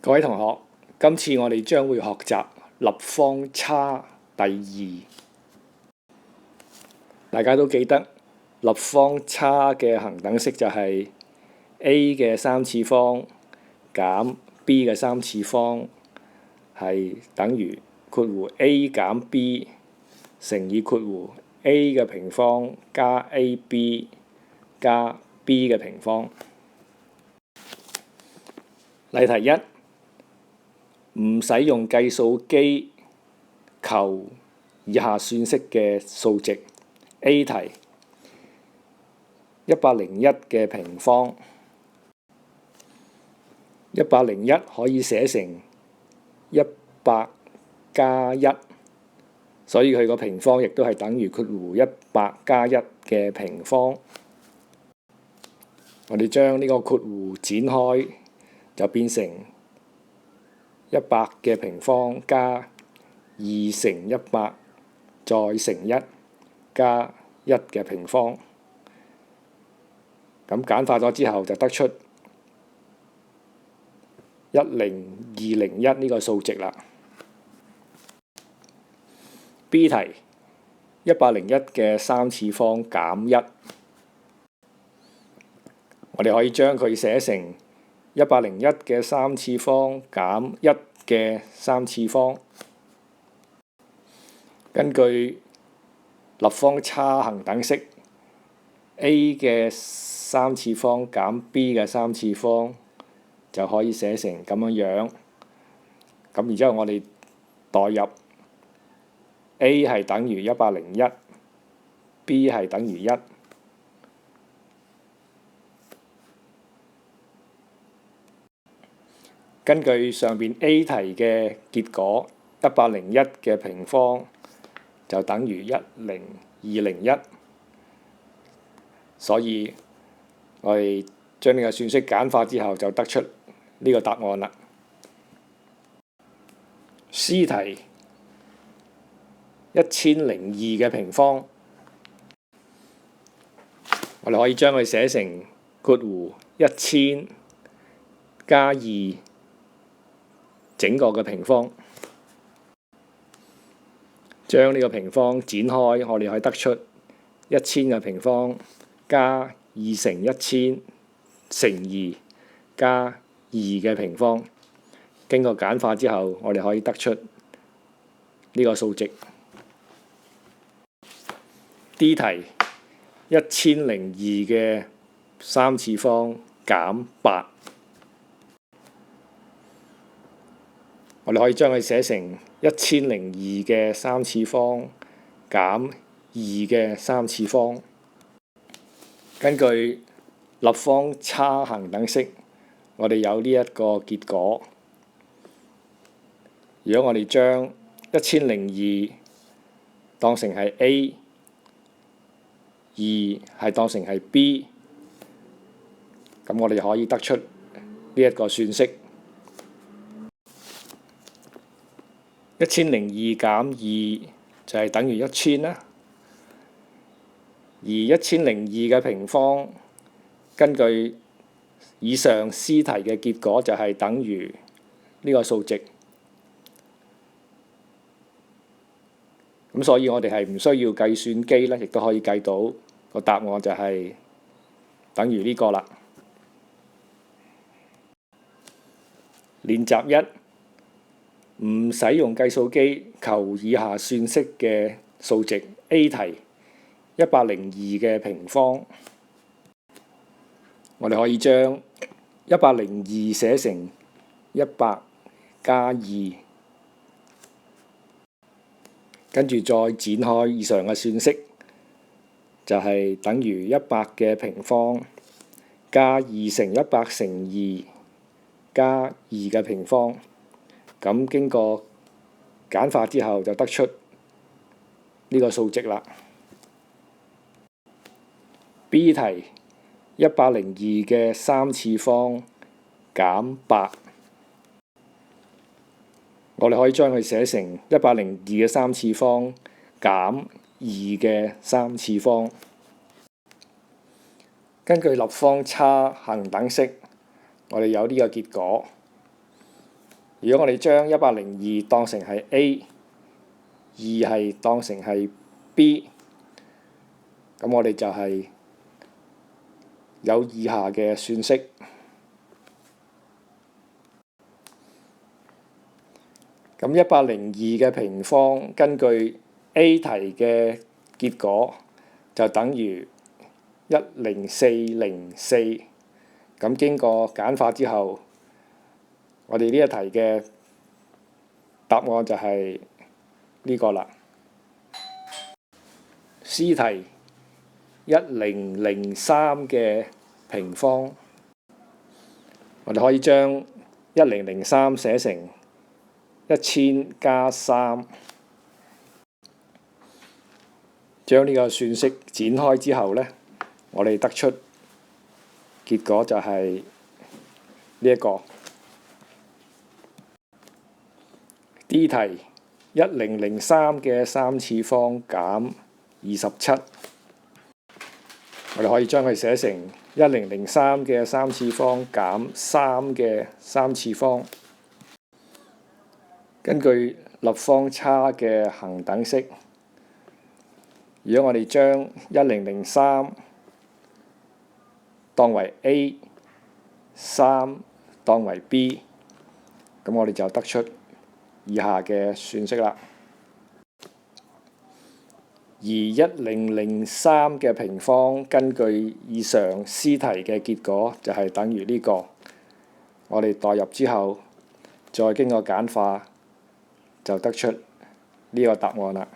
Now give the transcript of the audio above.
各位同學，今次我哋將會學習立方差第二。大家都記得立方差嘅恒等式就係 a 嘅三次方減 b 嘅三次方係等於括弧 a 減 b 乘以括弧 a 嘅平方加 ab 加 b 嘅平方。例題一，唔使用計數機求以下算式嘅數值。A 題101嘅平方，101可以寫成100加1，所以佢個平方亦都係等於括弧100加1嘅平方。我哋將呢個括弧展開，就變成100嘅平方加2乘100再乘1加1嘅平方。咁簡化咗之後就得出10201呢個數值啦。B 題101嘅三次方減1，我哋可以將佢寫成101嘅三次方減1嘅三次方。根據立方差恒等式 ，a 嘅三次方減 b 嘅三次方就可以寫成咁樣樣。咁然之後我哋代入 a 係等於101，b 係等於1。根據上邊 A 題嘅結果，101嘅平方就等於10201，所以我哋將呢個算式簡化之後就得出呢個答案啦。C 題1002嘅平方，我哋可以將佢寫成括弧1000加2整個嘅平方。將呢個平方展開，我哋可以得出1000嘅平方加2乘1000乘2加2嘅平方。經過簡化之後，我哋可以得出呢個數值。D 題1002嘅三次方減8，我哋可以將佢寫成1002嘅三次方減2嘅三次方。根據立方差恒等式，我哋有呢一個結果。如果我哋將1002當成係 A， 2係當成係 B， 咁我哋可以得出呢一個算式。1002減2就係等於1000啦。而1002嘅平方，根據以上 C 題嘅結果就係等於呢個數值。咁所以我哋係唔需要計算機咧，亦都可以計到個答案就係等於呢個啦。練習1，唔使用計數機求以下算式嘅數值。A 題102嘅平方，我哋可以將102寫成100加2，跟住再展開以上嘅算式，就係等於100嘅平方加2乘100乘2加2嘅平方。咁經過簡化之後就得出呢個數值啦。B 題102嘅三次方減8，我哋可以將佢寫成102嘅三次方減2嘅三次方。根據立方差恒等式，我哋有呢個結果。如果我哋將102當成係 A， 2係當成係 B， 咁我哋就係有以下嘅算式。咁102嘅平方根據 A 題嘅結果就等於10404。咁經過簡化之後，我哋呢一題嘅答案就係呢個啦。C 題1003嘅平方，我哋可以將1003寫成1000加3，將呢個算式展開之後呢，我哋得出結果就係呢一個。D 題1003嘅3次方減27，我哋可以將佢寫成1003嘅3次方減3嘅3次方。根據立方差嘅恒等式，如果我哋將1003當為 A， 3當為 B， 咁我哋就得出以下嘅算式啦。而1003嘅平方根據以上 C 題嘅結果就係等於呢個。我哋代入之後，再經過簡化，就得出呢個答案啦。